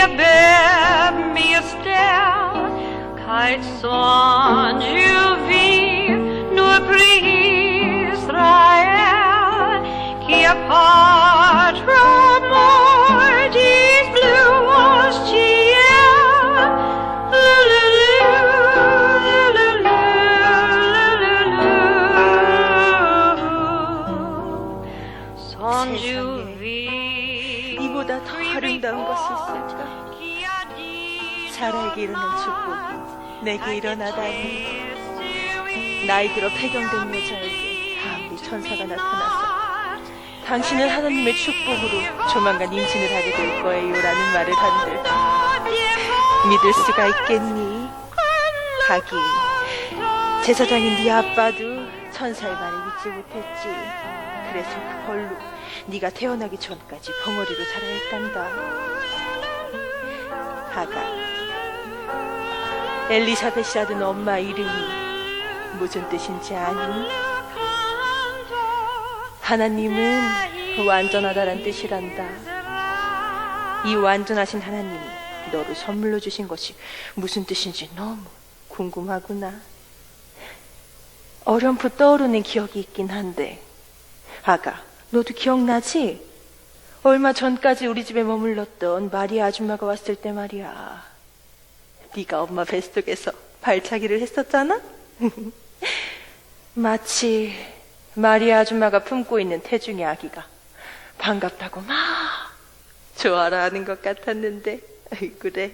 belle, mi Estelle, kite son Juvie, nous prie Israël, qui apart mortis bluos ciel, son Juvie. 이보다 더 아름다운 것이 있을까? 사라에게 일어난 축복이 내게 일어나다니. 나이 들어 폐경된 여자에게 감히 천사가 나타나서 당신은 하나님의 축복으로 조만간 임신을 하게 될 거예요 라는 말을 한들 믿을 수가 있겠니? 하긴 제사장인 네 아빠도 천사의 말을 믿지 못했지. 그래서 그걸로 네가 태어나기 전까지 벙어리로 자라 했단다. 하가, 엘리사벳이라던 엄마 이름이 무슨 뜻인지 아니? 하나님은 완전하다란 뜻이란다. 이 완전하신 하나님이 너를 선물로 주신 것이 무슨 뜻인지 너무 궁금하구나. 어렴풋 떠오르는 기억이 있긴 한데, 아가, 너도 기억나지? 얼마 전까지 우리 집에 머물렀던 마리아 아줌마가 왔을 때 말이야. 네가 엄마 뱃속에서 발차기를 했었잖아? 마치 마리아 아줌마가 품고 있는 태중의 아기가 반갑다고 막 좋아라 하는 것 같았는데. 그래,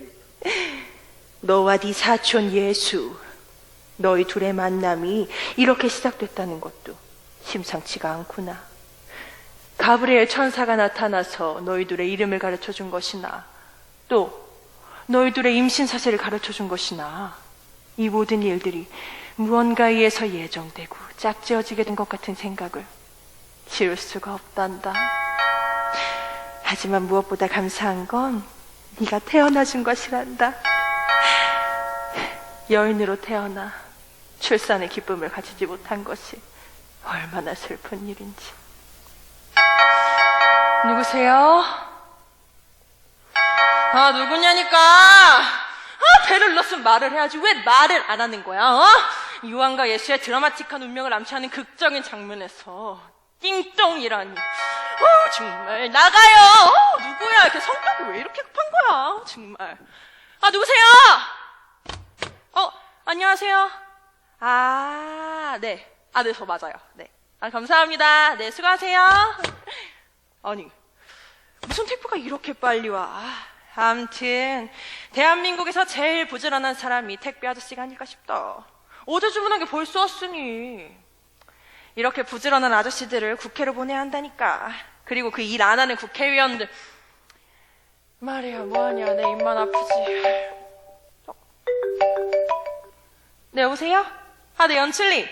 너와 네 사촌 예수, 너희 둘의 만남이 이렇게 시작됐다는 것도 심상치가 않구나. 가브리엘 천사가 나타나서 너희들의 이름을 가르쳐준 것이나 또 너희들의 임신 사실을 가르쳐준 것이나 이 모든 일들이 무언가에 의해서 예정되고 짝지어지게 된 것 같은 생각을 지울 수가 없단다. 하지만 무엇보다 감사한 건 네가 태어나준 것이란다. 여인으로 태어나 출산의 기쁨을 가지지 못한 것이 얼마나 슬픈 일인지. 누구세요? 아, 누구냐니까. 배를 넣었으면 말을 해야지. 왜 말을 안 하는 거야? 요한과 예수의 드라마틱한 운명을 암시하는 극적인 장면에서 띵똥이라니. 정말 나가요. 누구야? 이렇게 성격이 왜 이렇게 급한 거야? 정말. 누구세요? 안녕하세요. 네. 네, 저 맞아요. 네. 감사합니다. 네, 수고하세요. 아니, 무슨 택배가 이렇게 빨리 와? 암튼 대한민국에서 제일 부지런한 사람이 택배 아저씨가 아닐까 싶다. 어제 주문한 게 벌써 왔으니. 이렇게 부지런한 아저씨들을 국회로 보내야 한다니까. 그리고 그 일 안 하는 국회의원들 말이야, 뭐하냐, 내 입만 아프지. 네, 여보세요? 네, 연칠님.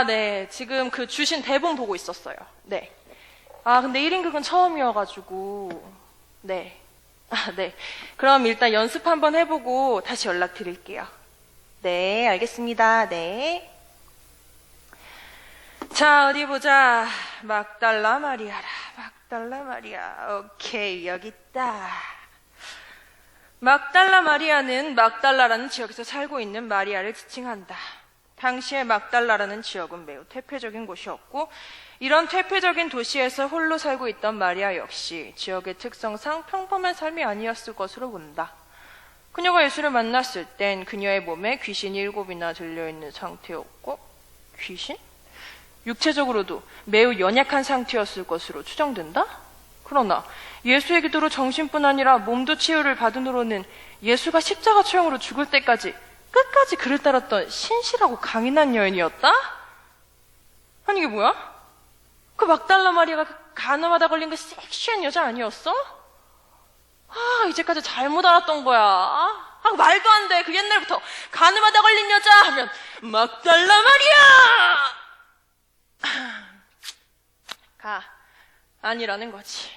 네, 지금 그 주신 대본 보고 있었어요. 네. 근데 1인극은 처음이어가지고. 네. 네. 그럼 일단 연습 한번 해보고 다시 연락드릴게요. 네, 알겠습니다. 네. 자, 어디 보자. 막달라 마리아라. 막달라 마리아. 오케이, 여기 있다. 막달라 마리아는 막달라라는 지역에서 살고 있는 마리아를 지칭한다. 당시에 막달라라는 지역은 매우 퇴폐적인 곳이었고, 이런 퇴폐적인 도시에서 홀로 살고 있던 마리아 역시 지역의 특성상 평범한 삶이 아니었을 것으로 본다. 그녀가 예수를 만났을 땐 그녀의 몸에 귀신이 7이나 들려있는 상태였고, 귀신? 육체적으로도 매우 연약한 상태였을 것으로 추정된다? 그러나 예수의 기도로 정신뿐 아니라 몸도 치유를 받은으로는 예수가 십자가 처형으로 죽을 때까지 끝까지 그를 따랐던 신실하고 강인한 여인이었다? 아니, 이게 뭐야? 그 막달라 마리아가 가늠하다 걸린 그 섹시한 여자 아니었어? 이제까지 잘못 알았던 거야. 말도 안 돼. 그 옛날부터 가늠하다 걸린 여자 하면 막달라 마리아! 아니라는 거지.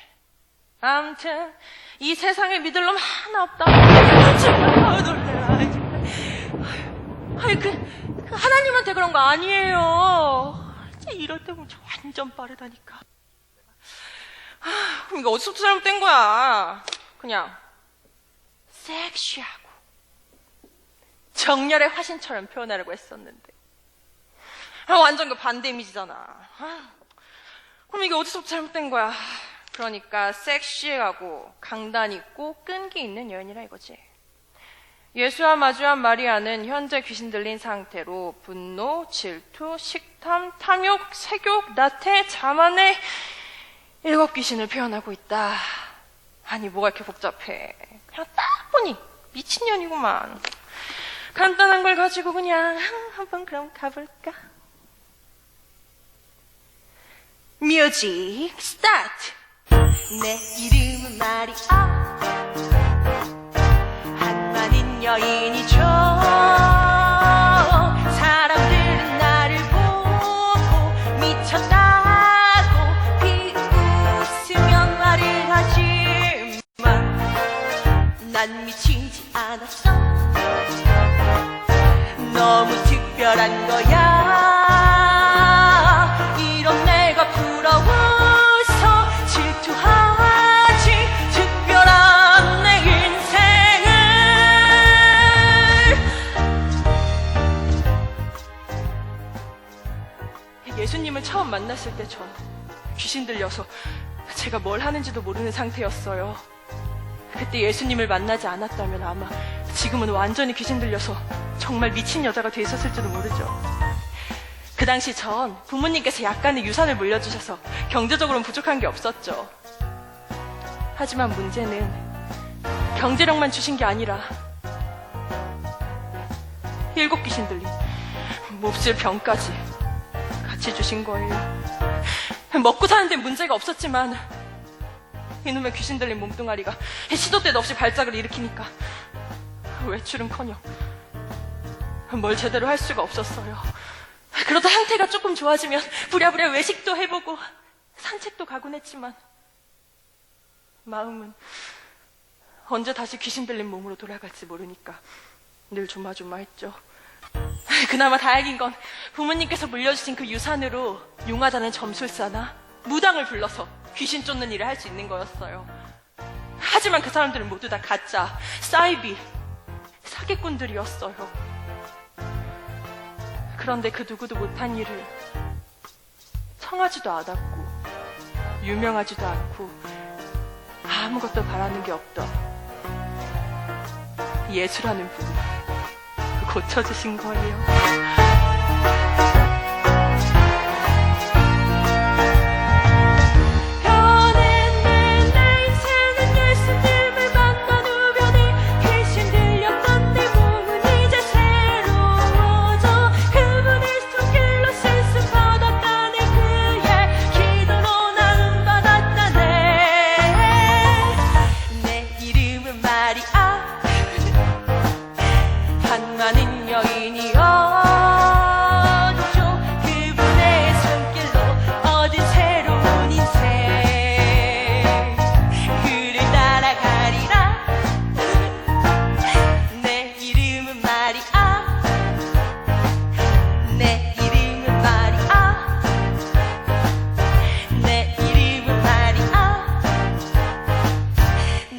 아무튼 이 세상에 믿을 놈 하나 없다. 놀래라. 그 하나님한테 그런 거 아니에요. 이럴 때 보면 완전 빠르다니까. 그럼 이거 어디서부터 잘못된 거야? 그냥 섹시하고 정열의 화신처럼 표현하려고 했었는데 완전 그 반대 이미지잖아. 그럼 이게 어디서부터 잘못된 거야? 그러니까 섹시하고 강단 있고 끈기 있는 여인이라 이거지. 예수와 마주한 마리아는 현재 귀신 들린 상태로 분노, 질투, 식탐, 탐욕, 색욕, 나태, 자만의 7 귀신을 표현하고 있다. 아니 뭐가 이렇게 복잡해. 그냥 딱 보니 미친년이구만. 간단한 걸 가지고 그냥 한번 그럼 가볼까? 뮤직 스타트. 내 이름은 마리아, 한마는 여인이죠. 사람들은 나를 보고 미쳤다고 비웃으면 말을 하지만 난 미치지 않았어. 너무 특별한 거야. 이런 내가 부러워서 질투하지. 특별한 내 인생을. 예수님을 처음 만났을 때 전 귀신 들려서 제가 뭘 하는지도 모르는 상태였어요. 그때 예수님을 만나지 않았다면 아마 지금은 완전히 귀신 들려서 정말 미친 여자가 돼 있었을지도 모르죠. 그 당시 전 부모님께서 약간의 유산을 물려주셔서 경제적으로는 부족한 게 없었죠. 하지만 문제는 경제력만 주신 게 아니라 7 귀신 들린 몹쓸 병까지 같이 주신 거예요. 먹고 사는 데 문제가 없었지만 이놈의 귀신 들린 몸뚱아리가 시도 때도 없이 발작을 일으키니까 외출은커녕 뭘 제대로 할 수가 없었어요. 그러다 상태가 조금 좋아지면 부랴부랴 외식도 해보고 산책도 가곤 했지만 마음은 언제 다시 귀신 들린 몸으로 돌아갈지 모르니까 늘 조마조마했죠. 그나마 다행인 건 부모님께서 물려주신 그 유산으로 용하다는 점술사나 무당을 불러서 귀신 쫓는 일을 할 수 있는 거였어요. 하지만 그 사람들은 모두 다 가짜, 사이비, 사기꾼들이었어요. 그런데 그 누구도 못한 일을 청하지도 않았고 유명하지도 않고 아무것도 바라는 게 없던 예수라는 분이 고쳐주신 거예요.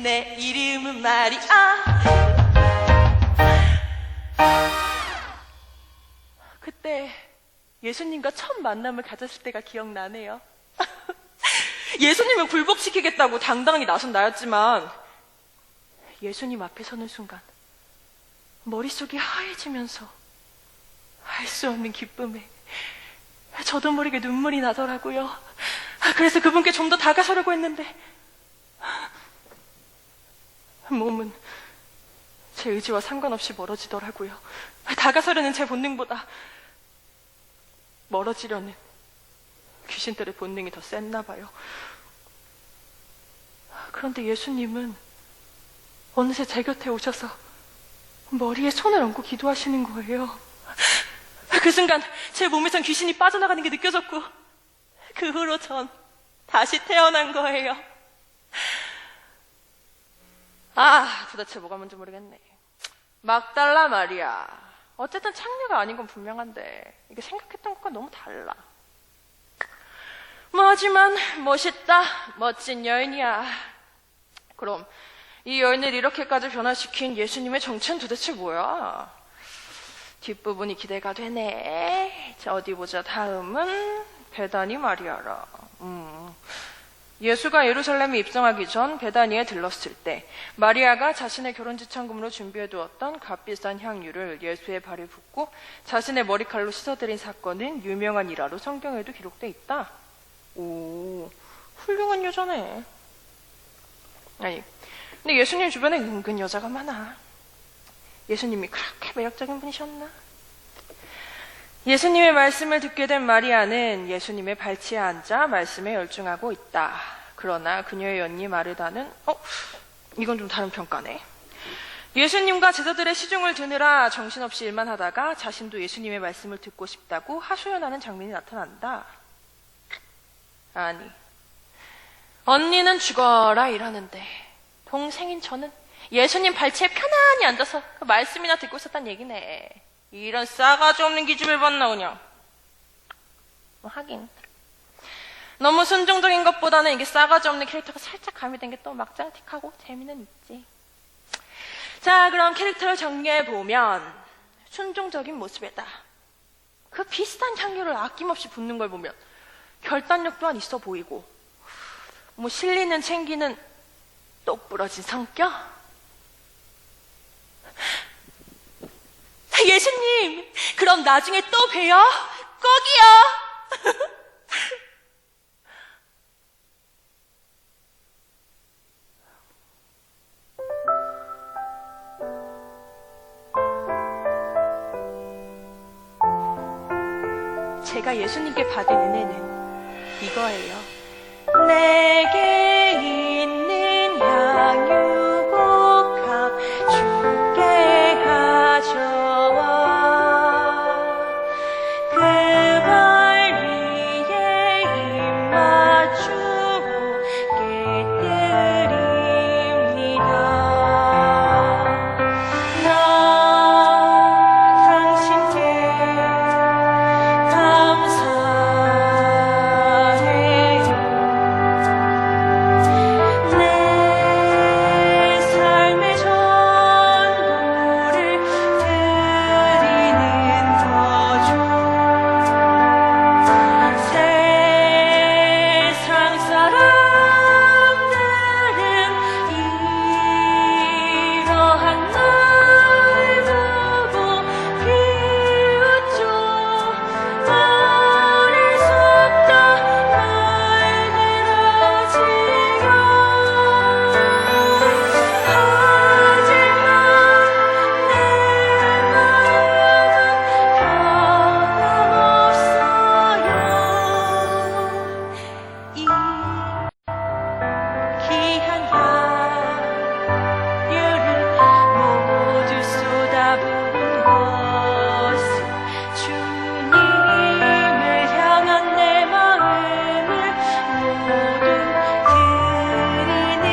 내 이름은 마리아. 그때 예수님과 첫 만남을 가졌을 때가 기억나네요. 예수님을 굴복시키겠다고 당당히 나선 나였지만 예수님 앞에 서는 순간 머릿속이 하얘지면서 알 수 없는 기쁨에 저도 모르게 눈물이 나더라고요. 그래서 그분께 좀 더 다가서려고 했는데 몸은 제 의지와 상관없이 멀어지더라고요. 다가서려는 제 본능보다 멀어지려는 귀신들의 본능이 더 셌나 봐요. 그런데 예수님은 어느새 제 곁에 오셔서 머리에 손을 얹고 기도하시는 거예요. 그 순간 제 몸에선 귀신이 빠져나가는 게 느껴졌고 그 후로 전 다시 태어난 거예요. 도대체 뭐가 뭔지 모르겠네. 막달라 마리아. 어쨌든 창녀가 아닌 건 분명한데 이게 생각했던 것과 너무 달라. 하지만 멋있다, 멋진 여인이야. 그럼 이 여인을 이렇게까지 변화시킨 예수님의 정체는 도대체 뭐야? 뒷부분이 기대가 되네. 자, 어디 보자. 다음은 베다니 마리아라. 예수가 예루살렘에 입성하기 전 베다니에 들렀을 때 마리아가 자신의 결혼 지참금으로 준비해 두었던 값비싼 향유를 예수의 발에 붓고 자신의 머리칼로 씻어드린 사건은 유명한 일화로 성경에도 기록돼 있다. 오, 훌륭한 여자네. 아니, 근데 예수님 주변에 은근 여자가 많아. 예수님이 그렇게 매력적인 분이셨나? 예수님의 말씀을 듣게 된 마리아는 예수님의 발치에 앉아 말씀에 열중하고 있다. 그러나 그녀의 연니 마르다는 이건 좀 다른 평가네. 예수님과 제자들의 시중을 드느라 정신없이 일만 하다가 자신도 예수님의 말씀을 듣고 싶다고 하소연하는 장면이 나타난다. 아니, 언니는 죽어라 이러는데 동생인 저는 예수님 발치에 편안히 앉아서 그 말씀이나 듣고 있었단 얘기네. 이런 싸가지 없는 기집애 봤나 그냥. 하긴 너무 순종적인 것보다는 이게 싸가지 없는 캐릭터가 살짝 가미된 게 또 막장틱하고 재미는 있지. 자, 그럼 캐릭터를 정리해보면 순종적인 모습에다 그 비슷한 향유를 아낌없이 붓는 걸 보면 결단력 또한 있어 보이고 뭐 실리는 챙기는 똑부러진 성격? 예수님, 그럼 나중에 또 봬요. 꼭이요. 제가 예수님께 받은 은혜는 이거예요. 내게 있는 향유곡합 주께 가져와 그 발 위에 입 맞추고 깨뜨립니다. 나 당신께 감사해요. 내 삶의 전부를 드리는 거죠. 세상 사람들은 이러한 날 보고 비웃죠. 말을 쏟다 말들어지요. 하지만 내 마음은 변함없어요. 이 귀한 향유를 모두 쏟아부은 것은 주님을 향한 내 마음을 모두 드리는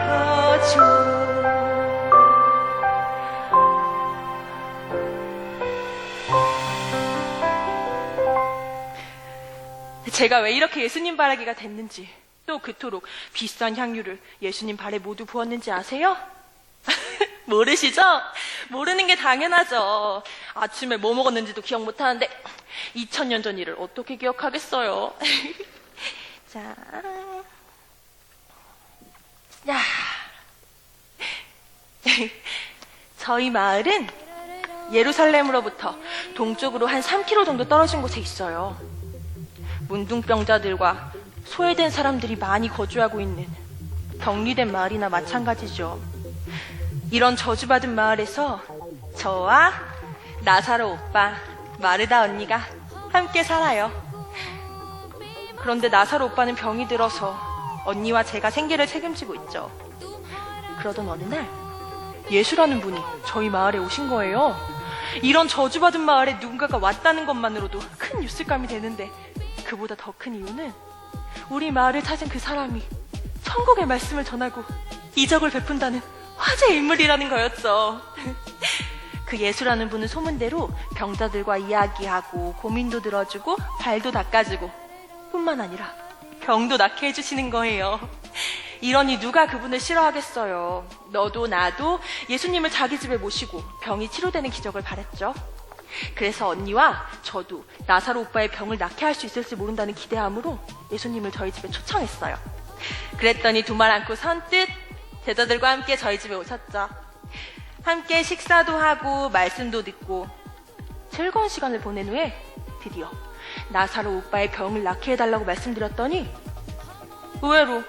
거죠. 제가 왜 이렇게 예수님 바라기가 됐는지, 또 그토록 비싼 향유를 예수님 발에 모두 부었는지 아세요? 모르시죠? 모르는 게 당연하죠. 아침에 뭐 먹었는지도 기억 못하는데 2000년 전 일을 어떻게 기억하겠어요? 자, 야, 저희 마을은 예루살렘으로부터 동쪽으로 한 3km 정도 떨어진 곳에 있어요. 문둥병자들과 소외된 사람들이 많이 거주하고 있는 격리된 마을이나 마찬가지죠. 이런 저주받은 마을에서 저와 나사로 오빠, 마르다 언니가 함께 살아요. 그런데 나사로 오빠는 병이 들어서 언니와 제가 생계를 책임지고 있죠. 그러던 어느 날 예수라는 분이 저희 마을에 오신 거예요. 이런 저주받은 마을에 누군가가 왔다는 것만으로도 큰 뉴스감이 되는데 그보다 더 큰 이유는 우리 마을을 찾은 그 사람이 천국의 말씀을 전하고 이적을 베푼다는 화제 인물이라는 거였죠. 그 예수라는 분은 소문대로 병자들과 이야기하고 고민도 들어주고 발도 닦아주고 뿐만 아니라 병도 낫게 해주시는 거예요. 이러니 누가 그분을 싫어하겠어요. 너도 나도 예수님을 자기 집에 모시고 병이 치료되는 기적을 바랬죠. 그래서 언니와 저도 나사로 오빠의 병을 낫게 할 수 있을지 모른다는 기대함으로 예수님을 저희 집에 초청했어요. 그랬더니 두 말 않고 선뜻 제자들과 함께 저희 집에 오셨죠. 함께 식사도 하고 말씀도 듣고 즐거운 시간을 보낸 후에 드디어 나사로 오빠의 병을 낫게 해달라고 말씀드렸더니 의외로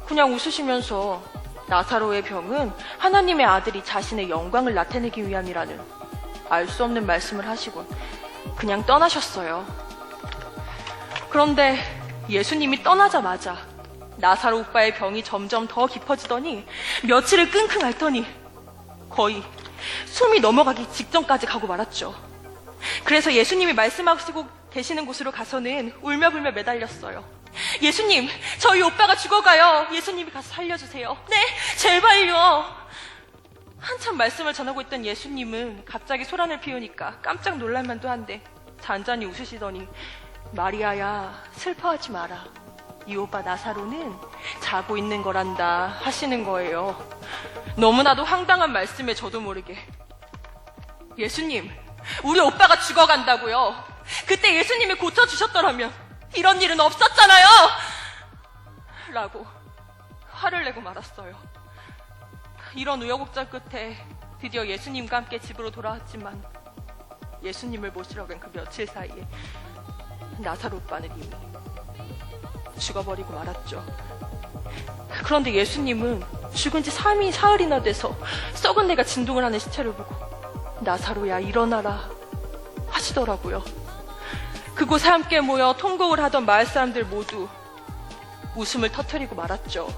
그냥 웃으시면서 나사로의 병은 하나님의 아들이 자신의 영광을 나타내기 위함이라는 알 수 없는 말씀을 하시곤 그냥 떠나셨어요. 그런데 예수님이 떠나자마자 나사로 오빠의 병이 점점 더 깊어지더니 며칠을 끙끙 앓더니 거의 숨이 넘어가기 직전까지 가고 말았죠. 그래서 예수님이 말씀하시고 계시는 곳으로 가서는 울며불며 매달렸어요. 예수님, 저희 오빠가 죽어가요. 예수님이 가서 살려주세요. 네, 제발요. 한참 말씀을 전하고 있던 예수님은 갑자기 소란을 피우니까 깜짝 놀랄만도 한데 잔잔히 웃으시더니 마리아야, 슬퍼하지 마라. 이 오빠 나사로는 자고 있는 거란다 하시는 거예요. 너무나도 황당한 말씀에 저도 모르게 예수님, 우리 오빠가 죽어간다고요. 그때 예수님이 고쳐주셨더라면 이런 일은 없었잖아요. 라고 화를 내고 말았어요. 이런 우여곡절 끝에 드디어 예수님과 함께 집으로 돌아왔지만 예수님을 모시러 간 그 며칠 사이에 나사로 오빠는 이미 죽어버리고 말았죠. 그런데 예수님은 죽은 지 3일, 사흘이나 돼서 썩은 내가 진동을 하는 시체를 보고 나사로야 일어나라 하시더라고요. 그곳에 함께 모여 통곡을 하던 마을 사람들 모두 웃음을 터뜨리고 말았죠.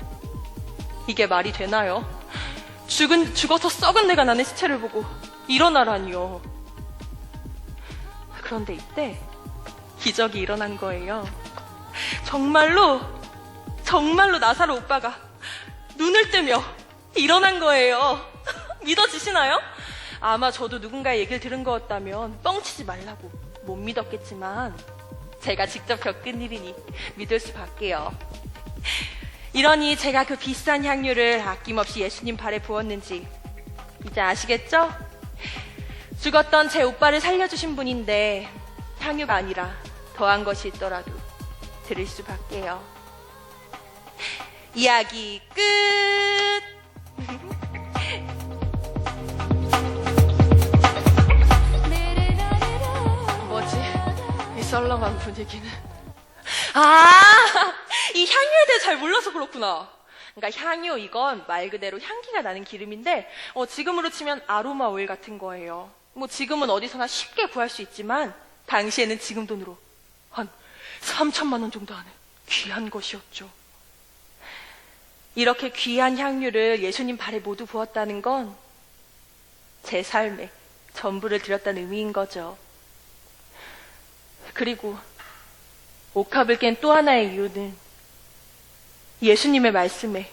이게 말이 되나요? 죽어서 썩은 내가 나는 시체를 보고 일어나라니요. 그런데 이때 기적이 일어난 거예요. 정말로 나사로 오빠가 눈을 뜨며 일어난 거예요. 믿어지시나요? 아마 저도 누군가의 얘기를 들은 거였다면 뻥치지 말라고 못 믿었겠지만 제가 직접 겪은 일이니 믿을 수밖에요. 이러니 제가 그 비싼 향유를 아낌없이 예수님 발에 부었는지 이제 아시겠죠? 죽었던 제 오빠를 살려주신 분인데 향유가 아니라 더한 것이 있더라도 들을 수밖에요. 이야기 끝! 뭐지? 이 썰렁한 분위기는. 이 향유에 대해 잘 몰라서 그렇구나. 그러니까 향유, 이건 말 그대로 향기가 나는 기름인데 지금으로 치면 아로마 오일 같은 거예요. 지금은 어디서나 쉽게 구할 수 있지만 당시에는 지금 돈으로 한 3천만 원 정도 하는 귀한 것이었죠. 이렇게 귀한 향유를 예수님 발에 모두 부었다는 건 제 삶에 전부를 드렸다는 의미인 거죠. 그리고 옥합을 깬 또 하나의 이유는 예수님의 말씀에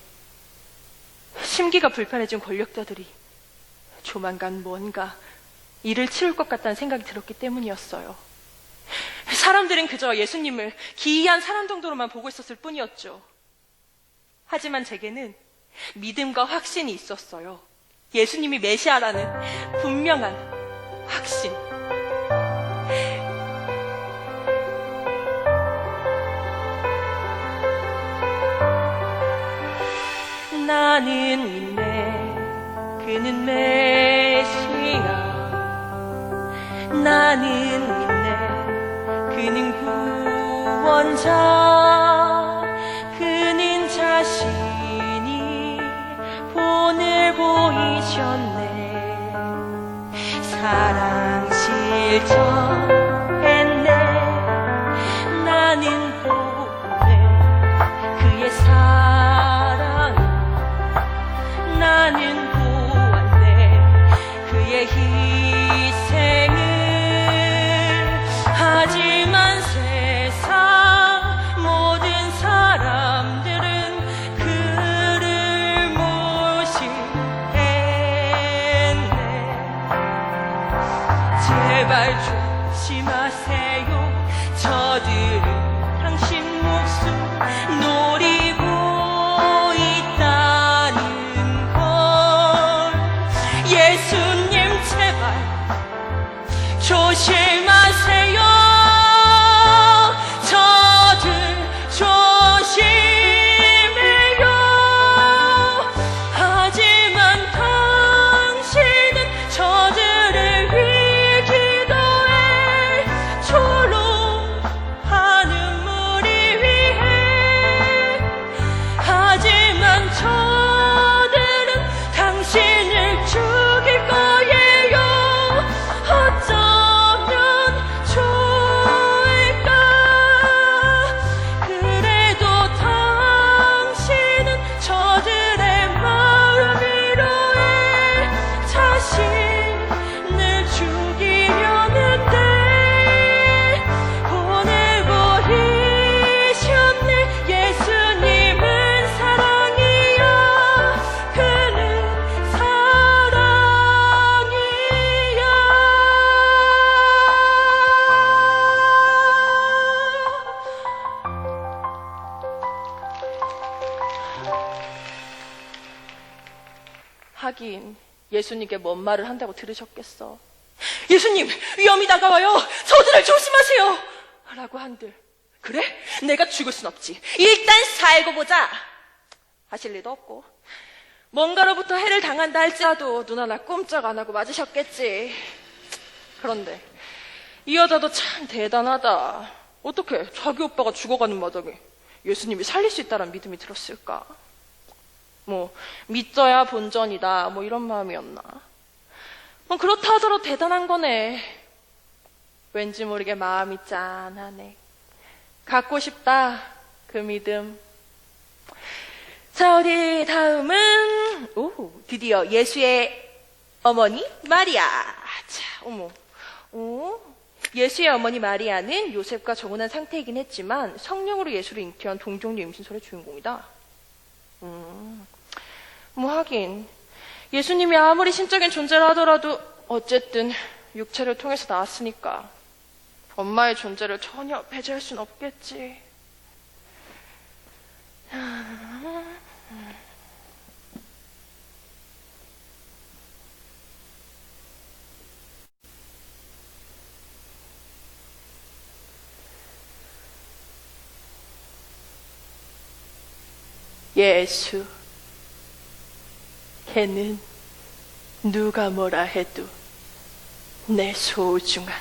심기가 불편해진 권력자들이 조만간 뭔가 일을 치울 것 같다는 생각이 들었기 때문이었어요. 사람들은 그저 예수님을 기이한 사람 정도로만 보고 있었을 뿐이었죠. 하지만 제게는 믿음과 확신이 있었어요. 예수님이 메시아라는 분명한 확신. 나는 믿네, 그는 메시아. 나는 믿네, 그는 구원자. 그는 자신이 본을 보이셨네. 사랑 실천했네. 나는 보네, 그의 사랑. 나는 보았네, 그의 희생을. 하지만 세상 모든 사람들은 그를 무시했네. 제발 조심하세요. 저들은 당신 목숨 노리고 있다. 하긴 예수님께 뭔 말을 한다고 들으셨겠어. 예수님, 위험이 다가와요. 저들을 조심하세요. 라고 한들, 그래? 내가 죽을 순 없지. 일단 살고 보자. 하실 리도 없고, 뭔가로부터 해를 당한다 할지라도 눈 하나 꼼짝 안 하고 맞으셨겠지. 그런데 이 여자도 참 대단하다. 어떻게 자기 오빠가 죽어가는 마당에 예수님이 살릴 수 있다는 믿음이 들었을까? 믿져야 본전이다, 이런 마음이었나? 그렇다 하더라도 대단한 거네. 왠지 모르게 마음이 짠하네. 갖고 싶다, 그 믿음. 자, 우리 다음은, 드디어 예수의 어머니 마리아. 자, 예수의 어머니 마리아는 요셉과 정혼한 상태이긴 했지만 성령으로 예수를 잉태한 동정녀 임신설의 주인공이다. 하긴 예수님이 아무리 신적인 존재라 하더라도 어쨌든 육체를 통해서 나왔으니까 엄마의 존재를 전혀 배제할 순 없겠지. 예수, 걔는 누가 뭐라 해도 내 소중한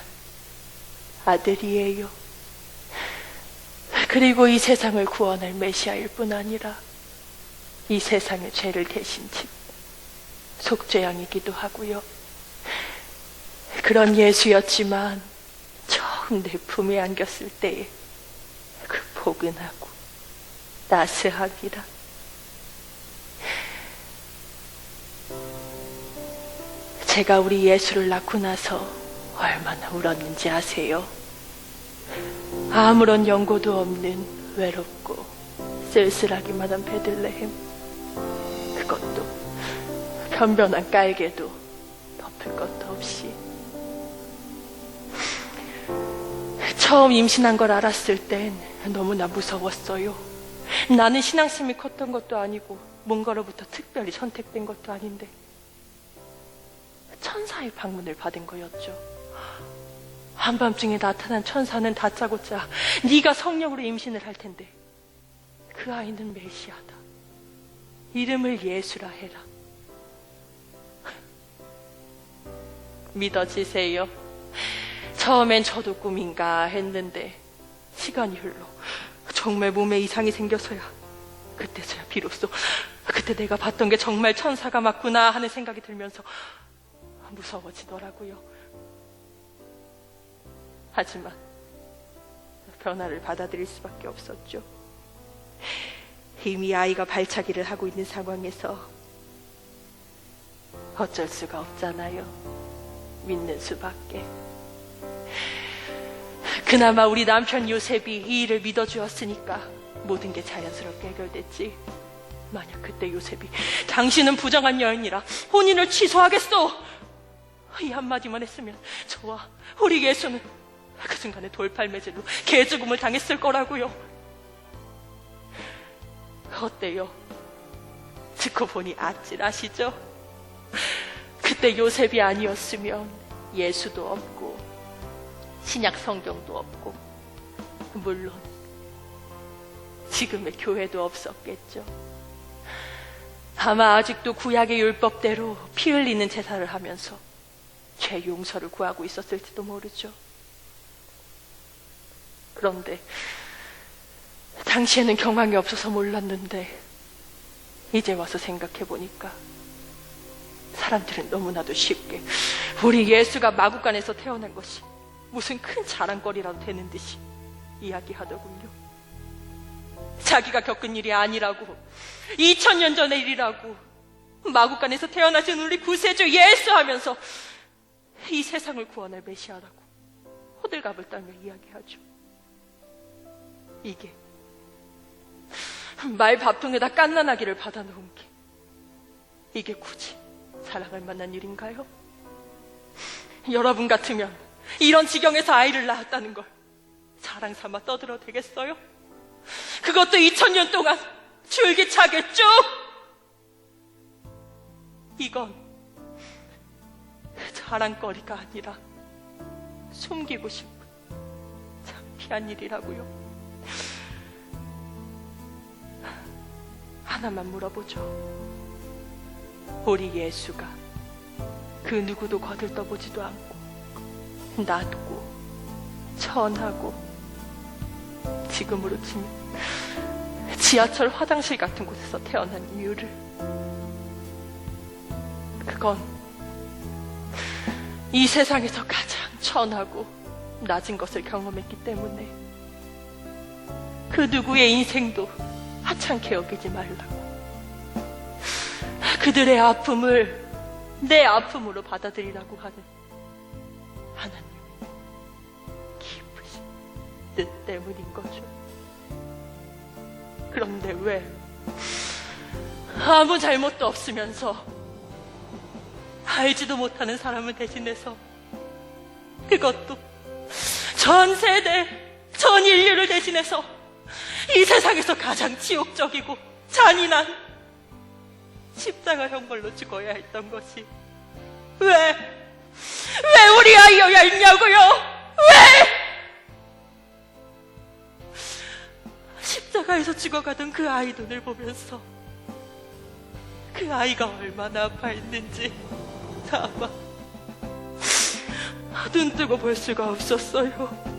아들이에요. 그리고 이 세상을 구원할 메시아일 뿐 아니라 이 세상의 죄를 대신 진 속죄양이기도 하고요. 그런 예수였지만 처음 내 품에 안겼을 때의 그 포근하고 따스함이라. 제가 우리 예수를 낳고 나서 얼마나 울었는지 아세요? 아무런 연고도 없는 외롭고 쓸쓸하기만 한 베들레헴. 그것도 변변한 깔개도 덮을 것도 없이. 처음 임신한 걸 알았을 땐 너무나 무서웠어요. 나는 신앙심이 컸던 것도 아니고 뭔가로부터 특별히 선택된 것도 아닌데 천사의 방문을 받은 거였죠. 한밤중에 나타난 천사는 다짜고짜 네가 성령으로 임신을 할 텐데 그 아이는 메시아다. 이름을 예수라 해라. 믿어지세요? 처음엔 저도 꿈인가 했는데 시간이 흘러 정말 몸에 이상이 생겨서야 그때서야 비로소 그때 내가 봤던 게 정말 천사가 맞구나 하는 생각이 들면서 무서워지더라고요. 하지만 변화를 받아들일 수밖에 없었죠. 이미 아이가 발차기를 하고 있는 상황에서 어쩔 수가 없잖아요. 믿는 수밖에. 그나마 우리 남편 요셉이 이 일을 믿어주었으니까 모든 게 자연스럽게 해결됐지. 만약 그때 요셉이 당신은 부정한 여인이라 혼인을 취소하겠소, 이 한마디만 했으면 저와 우리 예수는 그 순간에 돌팔매질로 개죽음을 당했을 거라고요. 어때요? 듣고 보니 아찔하시죠? 그때 요셉이 아니었으면 예수도 없고 신약 성경도 없고 물론 지금의 교회도 없었겠죠. 아마 아직도 구약의 율법대로 피 흘리는 제사를 하면서 죄 용서를 구하고 있었을지도 모르죠. 그런데 당시에는 경황이 없어서 몰랐는데 이제 와서 생각해보니까 사람들은 너무나도 쉽게 우리 예수가 마구간에서 태어난 것이 무슨 큰 자랑거리라도 되는 듯이 이야기하더군요. 자기가 겪은 일이 아니라고, 2000년 전의 일이라고, 마구간에서 태어나신 우리 구세주 예수 하면서 이 세상을 구원할 메시아라고 호들갑을 떨며 이야기하죠. 이게 말 밥통에다 깐난아기를 받아놓은 게 이게 굳이 사랑할 만한 일인가요? 여러분 같으면 이런 지경에서 아이를 낳았다는 걸 자랑 삼아 떠들어도 되겠어요? 그것도 2000년 동안 줄기차게 쭉! 이건 자랑거리가 아니라 숨기고 싶은 창피한 일이라고요. 하나만 물어보죠. 우리 예수가 그 누구도 거들떠보지도 않고 낮고 천하고 지금으로 치면 지하철 화장실 같은 곳에서 태어난 이유를, 그건 이 세상에서 가장 천하고 낮은 것을 경험했기 때문에 그 누구의 인생도 하찮게 여기지 말라고, 그들의 아픔을 내 아픔으로 받아들이라고 하는 하나님의 깊으신 뜻 때문인 거죠. 그런데 왜 아무 잘못도 없으면서 알지도 못하는 사람을 대신해서, 그것도 전 세대, 전 인류를 대신해서 이 세상에서 가장 지옥적이고 잔인한 십자가 형벌로 죽어야 했던 것이 왜 우리 아이여야 했냐고요? 왜? 십자가에서 죽어가던 그 아이들을 보면서 그 아이가 얼마나 아파했는지 아마 눈 뜨고 볼 수가 없었어요.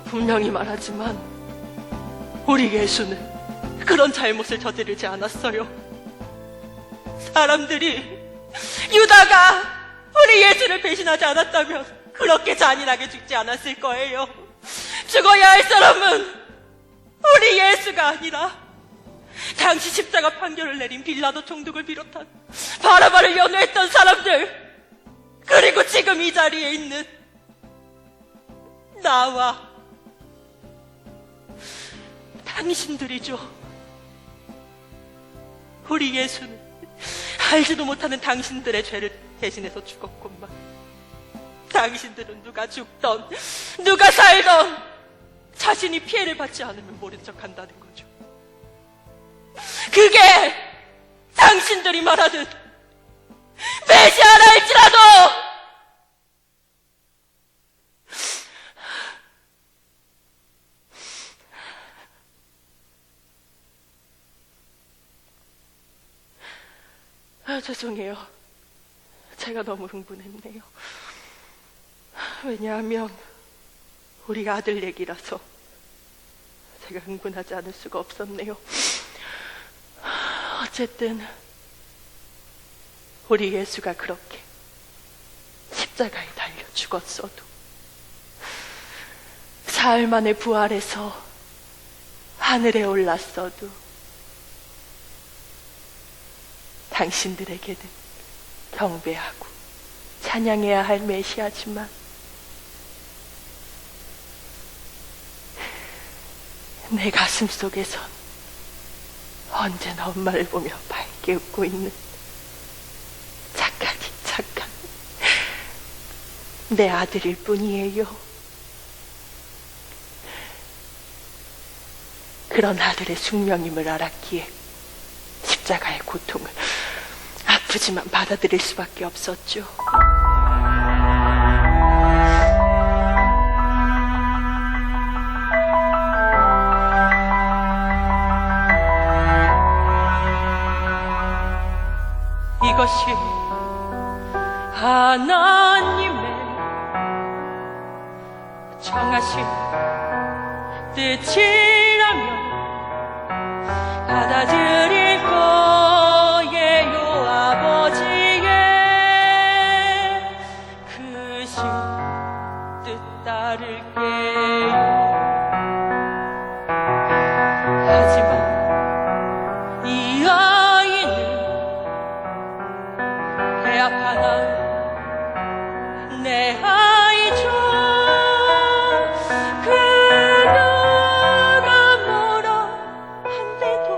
분명히 말하지만 우리 예수는 그런 잘못을 저지르지 않았어요. 사람들이 유다가 우리 예수를 배신하지 않았다면 그렇게 잔인하게 죽지 않았을 거예요. 죽어야 할 사람은 우리 예수가 아니라 당시 십자가 판결을 내린 빌라도 총독을 비롯한 바라바를 연호했던 사람들, 그리고 지금 이 자리에 있는 나와 당신들이죠. 우리 예수는 알지도 못하는 당신들의 죄를 대신해서 죽었건만, 당신들은 누가 죽던 누가 살던 자신이 피해를 받지 않으면 모른 척 한다는 거죠. 그게 당신들이 말하듯 메시아라 할지라도 죄송해요. 제가 너무 흥분했네요. 왜냐하면 우리 아들 얘기라서 제가 흥분하지 않을 수가 없었네요. 어쨌든 우리 예수가 그렇게 십자가에 달려 죽었어도, 사흘 만에 부활해서 하늘에 올랐어도 당신들에게는 경배하고 찬양해야 할 메시아지만 내 가슴 속에선 언제나 엄마를 보며 밝게 웃고 있는 착하기 착한 내 아들일 뿐이에요. 그런 아들의 숙명임을 알았기에 십자가의 고통을 아프지만 받아들일 수밖에 없었죠. 이것이 하나님의 정하신 뜻이라면 받아들일 거예요. 아버지의 크신 뜻 따를게요. 하지만 이 아이는 배아파나 내 아이죠. 그가 뭐라 한데도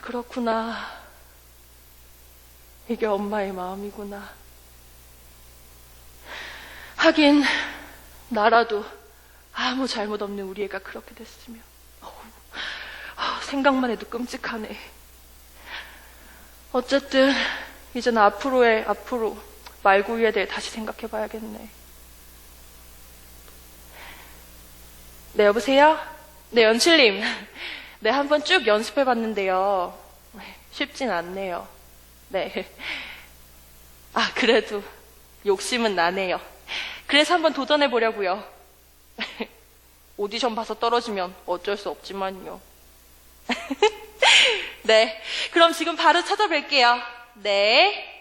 그렇구나. 이게 엄마의 마음이구나. 하긴 나라도 아무 잘못 없는 우리 애가 그렇게 됐으면. 생각만 해도 끔찍하네. 어쨌든 이제는 앞으로 말구이에 대해 다시 생각해봐야겠네. 네, 여보세요? 네, 연출님. 네, 한번 쭉 연습해봤는데요. 쉽진 않네요. 네. 아, 그래도 욕심은 나네요. 그래서 한번 도전해보려고요. 오디션 봐서 떨어지면 어쩔 수 없지만요. 네, 그럼 지금 바로 찾아뵐게요. 네.